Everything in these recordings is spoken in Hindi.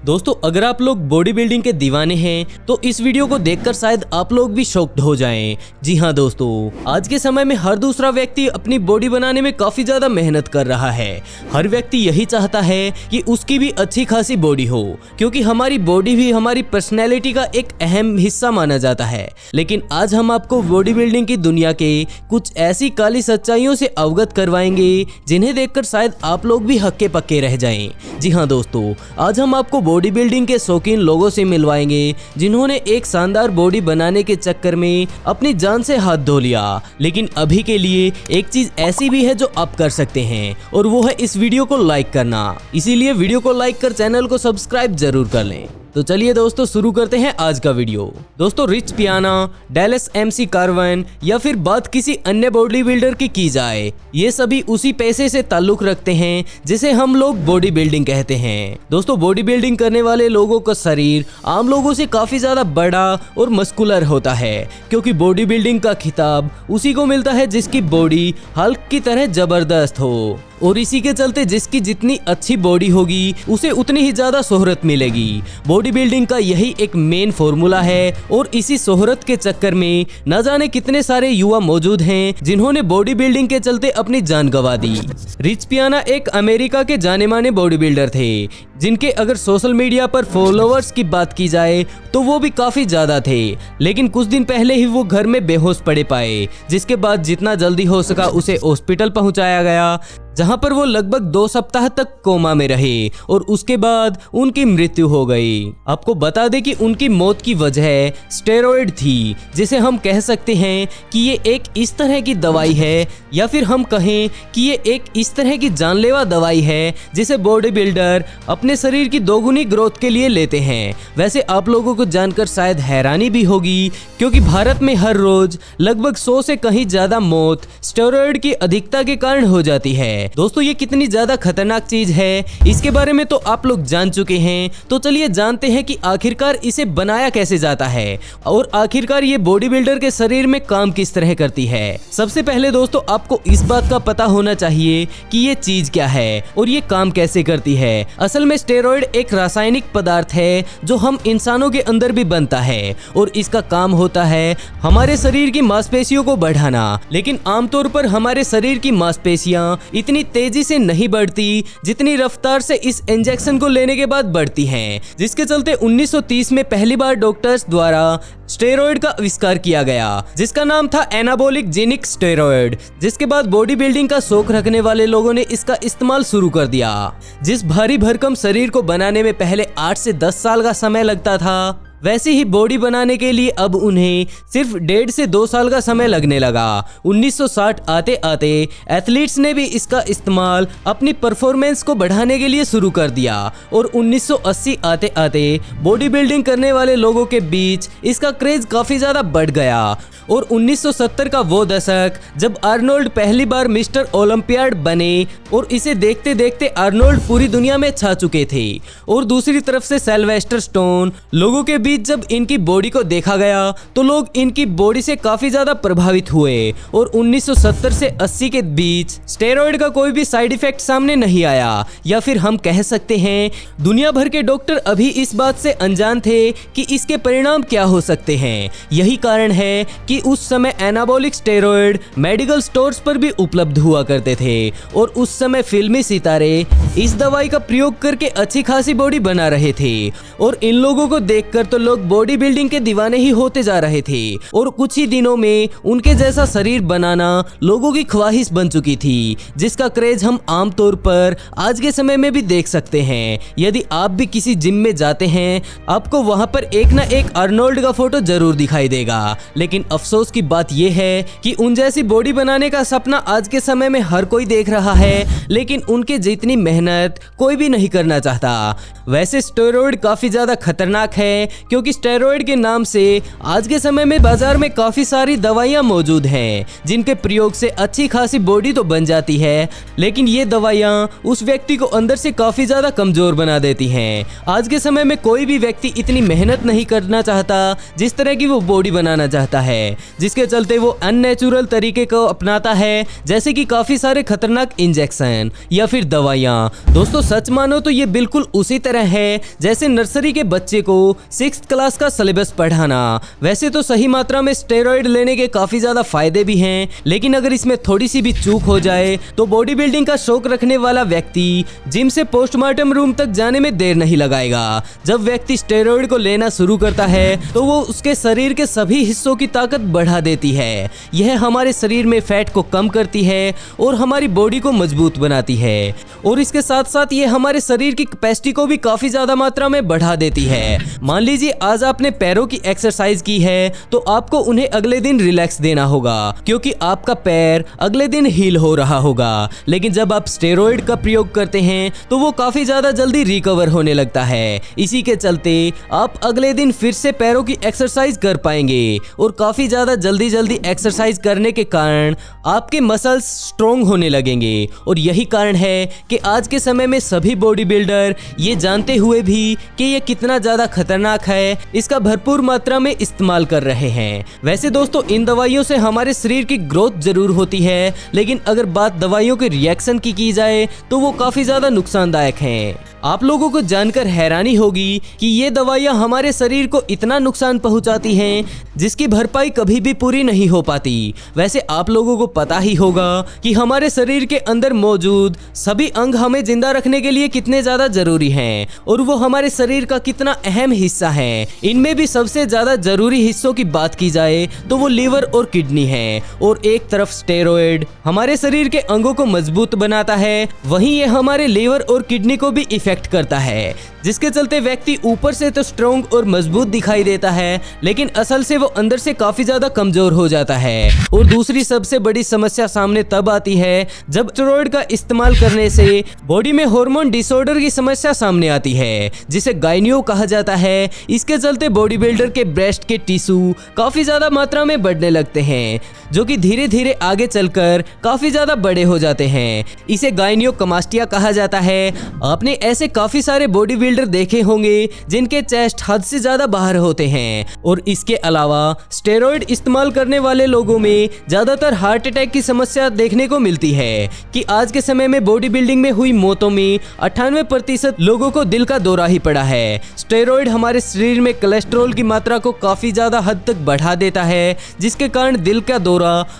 दोस्तों अगर आप लोग बॉडी बिल्डिंग के दीवाने हैं तो इस वीडियो को देखकर शायद आप लोग भी शॉक्ड हो जाएं। जी हाँ दोस्तों, आज के समय में हर दूसरा व्यक्ति अपनी बॉडी बनाने में काफी ज्यादा मेहनत कर रहा है। हर व्यक्ति यही चाहता है कि उसकी भी अच्छी खासी बॉडी हो, क्योंकि हमारी बॉडी भी हमारी पर्सनैलिटी का एक अहम हिस्सा माना जाता है। लेकिन आज हम आपको बॉडी बिल्डिंग की दुनिया के कुछ ऐसी काली सच्चाइयों से अवगत करवाएंगे जिन्हें देखकर शायद आप लोग भी हक्के पक्के रह जाएं। जी हाँ दोस्तों, आज हम आपको बॉडी बिल्डिंग के शौकीन लोगों से मिलवाएंगे जिन्होंने एक शानदार बॉडी बनाने के चक्कर में अपनी जान से हाथ धो लिया। लेकिन अभी के लिए एक चीज ऐसी भी है जो आप कर सकते हैं, और वो है इस वीडियो को लाइक करना। इसीलिए वीडियो को लाइक कर चैनल को सब्सक्राइब जरूर कर लें। तो चलिए दोस्तों शुरू करते हैं आज का वीडियो। दोस्तों रिच पियाना, डेलस MC कार्वन या फिर बात किसी अन्य बॉडी बिल्डर की जाए, ये सभी उसी पैसे से ताल्लुक रखते हैं जिसे हम लोग बॉडी बिल्डिंग कहते हैं। दोस्तों बॉडी बिल्डिंग करने वाले लोगों का शरीर आम लोगों से काफी ज्यादा बड़ा और मस्कुलर होता है, क्योंकि बॉडी बिल्डिंग का खिताब उसी को मिलता है जिसकी बॉडी हल्क की तरह जबरदस्त हो, और इसी के चलते जिसकी जितनी अच्छी बॉडी होगी उसे उतनी ही ज्यादा शोहरत मिलेगी। बॉडी बिल्डिंग का यही एक मेन फॉर्मूला है, और इसी शोहरत के चक्कर में न जाने कितने सारे युवा मौजूद हैं जिन्होंने बॉडी बिल्डिंग के चलते अपनी जान गंवा दी। रिच पियाना एक अमेरिका के जाने माने बॉडी बिल्डर थे, जिनके अगर सोशल मीडिया पर फॉलोअर्स की बात की जाए तो वो भी काफी ज्यादा थे। लेकिन कुछ दिन पहले ही वो घर में बेहोश पड़े पाए, जिसके बाद जितना जल्दी हो सका उसे हॉस्पिटल पहुंचाया गया, जहां पर वो लगभग 2 सप्ताह तक कोमा में रहे और उसके बाद उनकी मृत्यु हो गई। आपको बता दें कि उनकी मौत की वजह स्टेरॉइड थी, जिसे हम कह सकते हैं कि ये एक इस तरह की दवाई है, या फिर हम कहें कि ये एक इस तरह की जानलेवा दवाई है जिसे बॉडी बिल्डर अपने शरीर की दोगुनी ग्रोथ के लिए लेते हैं। वैसे आप लोगों को जानकर शायद हैरानी भी होगी, क्योंकि भारत में हर रोज लगभग 100 से कहीं ज्यादा मौत स्टेरॉइड की अधिकता के कारण हो जाती है। दोस्तों ये कितनी ज्यादा खतरनाक चीज है इसके बारे में तो आप लोग जान चुके हैं। तो चलिए जानते हैं कि आखिरकार इसे बनाया कैसे जाता है, और आखिरकार ये बॉडी बिल्डर के शरीर में काम किस तरह करती है। सबसे पहले दोस्तों आपको इस बात का पता होना चाहिए कि ये चीज क्या है और ये काम कैसे करती है। असल में स्टेरॉइड एक रासायनिक पदार्थ है जो हम इंसानों के अंदर भी बनता है, और इसका काम होता है हमारे शरीर की मांसपेशियों को बढ़ाना। लेकिन आमतौर पर हमारे शरीर की मांसपेशियां इतनी तेजी से नहीं बढ़ती जितनी रफ्तार से इस इंजेक्शन को लेने के बाद बढ़ती हैं, जिसके चलते 1930 में पहली बार डॉक्टर्स द्वारा स्टेरॉइड का आविष्कार किया गया, जिसका नाम था एनाबॉलिक जेनिक स्टेरॉइड। जिसके बाद बॉडी बिल्डिंग का शौक रखने वाले लोगों ने इसका इस्तेमाल शुरू कर दिया। जिस भारी भरकम शरीर को बनाने में पहले 8 से 10 साल का समय लगता था, वैसे ही बॉडी बनाने के लिए अब उन्हें सिर्फ 1.5 से 2 साल का समय लगने लगा। 1960 आते आते एथलीट्स ने भी इसका इस्तेमाल अपनी परफॉर्मेंस को बढ़ाने के लिए शुरू कर दिया, और 1980 आते आते बॉडी बिल्डिंग करने वाले लोगों के बीच इसका क्रेज काफी ज्यादा बढ़ गया। और 1970 का वो दशक जब आर्नोल्ड पहली बार मिस्टर ओलंपियाड बने, और इसे देखते देखते आर्नोल्ड पूरी दुनिया में छा चुके थे। और दूसरी तरफ से सिल्वेस्टर स्टोन, लोगों के बीच जब इनकी बॉडी को देखा गया तो लोग इनकी बॉडी से काफी ज्यादा प्रभावित हुए, और 1970 से 80 के बीच स्टेरॉइड का कोई भी साइड इफेक्ट सामने नहीं आया, या फिर हम कह सकते हैं दुनिया भर के डॉक्टर अभी इस बात से अनजान थे कि इसके परिणाम क्या हो सकते हैं। यही कारण है कि उस समय एनाबॉलिक स्टेरॉइड मेडिकल स्टोर्स पर भी उपलब्ध हुआ करते थे, और उस समय फिल्मी सितारे इस दवाई का प्रयोग करके अच्छी खासी बॉडी बना रहे थे, और इन लोगों को देखकर तो लोग बॉडी बिल्डिंग के दीवाने ही होते जा रहे थे, और कुछ ही दिनों में उनके जैसा शरीर बनाना लोगों की ख्वाहिश बन चुकी थी, जिसका क्रेज हम आमतौर पर आज के समय में भी देख सकते हैं। यदि आप भी किसी जिम में जाते हैं, आपको वहां पर एक ना एक आर्नोल्ड का फोटो जरूर दिखाई देगा। लेकिन अफसोस की बात यह है कि उन जैसी बॉडी बनाने का सपना आज के समय में हर कोई देख रहा है, लेकिन उनके जितनी मेहनत कोई भी नहीं करना चाहता। वैसे स्टेरॉइड काफी ज्यादा खतरनाक है, क्योंकि स्टेरॉइड के नाम से आज के समय में बाजार में काफी सारी दवाइयां मौजूद हैं जिनके प्रयोग से अच्छी खासी बॉडी तो बन जाती है, लेकिन ये दवाइयां उस व्यक्ति को अंदर से काफी ज्यादा कमजोर बना देती हैं। आज के समय में कोई भी व्यक्ति इतनी मेहनत नहीं करना चाहता जिस तरह की वो बॉडी बनाना चाहता है, जिसके चलते वो अननेचुरल तरीके को अपनाता है, जैसे कि काफी सारे खतरनाक इंजेक्शन या फिर दवाइयां। दोस्तों सच मानो तो ये बिल्कुल उसी तरह है जैसे नर्सरी के बच्चे को 6th क्लास का सिलेबस पढ़ाना। वैसे तो सही मात्रा में स्टेरॉइड लेने के काफी ज्यादा फायदे भी हैं, लेकिन अगर इसमें थोड़ी सी भी चूक हो जाए तो बॉडी बिल्डिंग का शौक रखने वाला व्यक्ति जिम से पोस्टमार्टम रूम तक जाने में देर नहीं लगाएगा। जब व्यक्ति स्टेरॉइड को लेना शुरू करता है तो वो उसके शरीर के सभी हिस्सों की ताकत बढ़ा देती है। यह हमारे शरीर में फैट को कम करती है और हमारी बॉडी को मजबूत बनाती है, और इसके साथ साथ ये हमारे शरीर की कैपेसिटी को भी काफी ज्यादा मात्रा में बढ़ा देती है। मान लीजिए आज आपने पैरों की एक्सरसाइज की है तो आपको उन्हें अगले दिन रिलैक्स देना होगा, क्योंकि आपका पैर अगले दिन हील हो रहा होगा। लेकिन जब आप स्टेरॉइड का प्रयोग करते हैं तो वो काफी ज्यादा जल्दी रिकवर होने लगता है। इसी के चलते आप अगले दिन फिर से पैरों की एक्सरसाइज कर पाएंगे, और काफी ज्यादा जल्दी एक्सरसाइज करने के कारण आपके मसल्स स्ट्रॉन्ग होने लगेंगे। और यही कारण है कि आज के समय में सभी बॉडी बिल्डर ये जानते हुए भी कि ये कितना ज्यादा खतरनाक है, इसका भरपूर मात्रा में इस्तेमाल कर रहे हैं। वैसे दोस्तों इन दवाइयों से हमारे शरीर की ग्रोथ जरूर होती है, लेकिन अगर बात दवाइयों के रिएक्शन की जाए तो वो काफी ज्यादा नुकसानदायक हैं। आप लोगों को जानकर हैरानी होगी कि ये दवाइयां हमारे शरीर को इतना नुकसान पहुंचाती हैं जिसकी भरपाई कभी भी पूरी नहीं हो पाती। वैसे आप लोगों को पता ही होगा कि हमारे शरीर के अंदर मौजूद सभी अंग हमें जिंदा रखने के लिए कितने ज्यादा जरूरी हैं, और वो हमारे शरीर का कितना अहम हिस्सा है। इनमें भी सबसे ज्यादा जरूरी हिस्सों की बात की जाए तो वो लीवर और किडनी है। और एक तरफ स्टेरॉइड हमारे शरीर के अंगों को मजबूत बनाता है, वहीं ये हमारे लीवर और किडनी को भी इफेक्ट करता है, जिसके चलते व्यक्ति ऊपर से तो स्ट्रॉन्ग और मजबूत दिखाई देता है, लेकिन असल से वो अंदर से काफी ज्यादा कमजोर हो जाता है। और दूसरी सबसे बड़ी समस्या सामने तब आती है जब स्टेरॉइड का इस्तेमाल करने से बॉडी में हार्मोन डिसऑर्डर की समस्या सामने आती है, जिसे गायनियो कहा जाता है। इसके चलते बॉडी बिल्डर के ब्रेस्ट के टिश्यू काफी ज्यादा मात्रा में बढ़ने लगते हैं, जो कि धीरे धीरे आगे चलकर काफी ज्यादा बड़े हो जाते हैं। इसे गायनियोमास्टिया कहा जाता है। आपने ऐसे काफी सारे बॉडी बिल्डर देखे होंगे जिनके चेस्ट हद से ज्यादा बाहर होते हैं। और इसके अलावा स्टेरॉइड इस्तेमाल करने वाले लोगों में ज्यादातर हार्ट अटैक की समस्या देखने को मिलती है कि आज के समय में बॉडी बिल्डिंग में हुई मौतों में 98% लोगों को दिल का दौरा ही पड़ा है। स्टेरॉइड हमारे शरीर में कोलेस्ट्रॉल की मात्रा को काफी ज्यादा हद तक बढ़ा देता है, जिसके कारण दिल का दौरा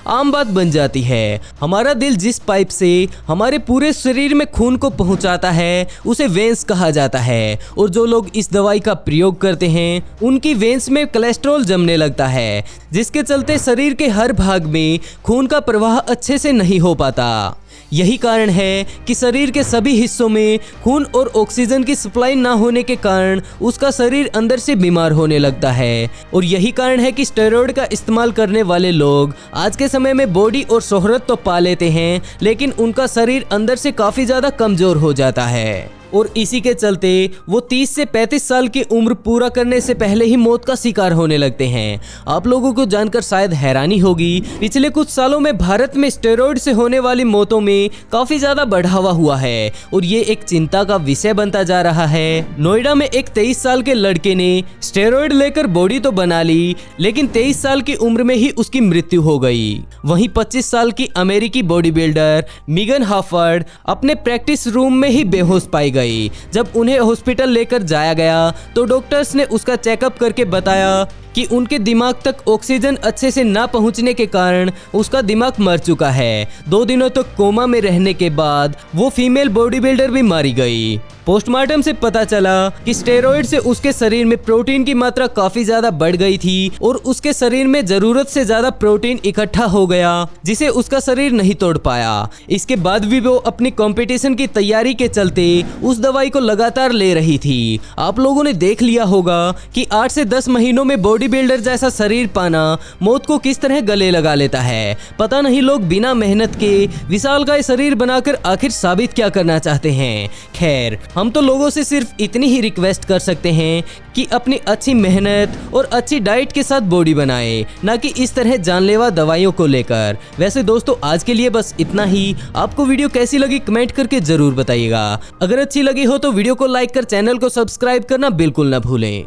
आम बात बन जाती है। हमारा दिल जिस पाइप से हमारे पूरे शरीर में खून को पहुंचाता है उसे वेंस कहा जाता है, और जो लोग इस दवाई का प्रयोग करते हैं उनकी वेंस में कोलेस्ट्रॉल जमने लगता है, जिसके चलते शरीर के हर भाग में खून का प्रवाह अच्छे से नहीं हो पाता। यही कारण है कि शरीर के सभी हिस्सों में खून और ऑक्सीजन की सप्लाई ना होने के कारण उसका शरीर अंदर से बीमार होने लगता है। और यही कारण है कि स्टेरॉइड का इस्तेमाल करने वाले लोग आज के समय में बॉडी और शोहरत तो पा लेते हैं, लेकिन उनका शरीर अंदर से काफी ज्यादा कमजोर हो जाता है। और इसी के चलते वो 30 से 35 साल की उम्र पूरा करने से पहले ही मौत का शिकार होने लगते हैं। आप लोगों को जानकर शायद हैरानी होगी, पिछले कुछ सालों में भारत में स्टेरॉइड से होने वाली मौतों में काफी ज्यादा बढ़ावा हुआ है, और ये एक चिंता का विषय बनता जा रहा है। नोएडा में एक 23 साल के लड़के ने स्टेरॉइड लेकर बॉडी तो बना ली, लेकिन 23 साल की उम्र में ही उसकी मृत्यु हो गई। वहीं 25 साल की अमेरिकी बॉडी बिल्डर मीगन हाफर्ड अपने प्रैक्टिस रूम में ही बेहोश पाई गई। जब उन्हें हॉस्पिटल लेकर जाया गया तो डॉक्टर्स ने उसका चेकअप करके बताया कि उनके दिमाग तक ऑक्सीजन अच्छे से ना पहुंचने के कारण उसका दिमाग मर चुका है। 2 दिनों तक कोमा में रहने के बाद वो फीमेल बॉडी बिल्डर भी मारी गई। पोस्टमार्टम से पता चला कि स्टेरॉइड से उसके शरीर में प्रोटीन की मात्रा काफी ज्यादा बढ़ गई थी और उसके शरीर में जरूरत से ज्यादा प्रोटीन इकट्ठा हो गया, जिसे उसका शरीर नहीं तोड़ पाया। इसके बाद भी वो अपनी कंपटीशन की तैयारी के चलते उस दवाई को लगातार ले रही थी। आप लोगों ने देख लिया होगा कि 8 से 10 महीनों में बॉडी बॉडी बिल्डर जैसा शरीर पाना मौत को किस तरह गले लगा लेता है। पता नहीं लोग बिना मेहनत के विशालकाय शरीर बनाकर आखिर साबित क्या करना चाहते हैं। खैर, हम तो लोगों से सिर्फ इतनी ही रिक्वेस्ट कर सकते हैं कि अपनी अच्छी मेहनत और अच्छी डाइट के साथ बॉडी बनाएं, ना कि इस तरह जानलेवा दवाइयों को लेकर। वैसे दोस्तों, आज के लिए बस इतना ही। आपको वीडियो कैसी लगी कमेंट करके जरूर बताइएगा। अगर अच्छी लगी हो तो वीडियो को लाइक कर चैनल को सब्सक्राइब करना बिल्कुल ना भूलें।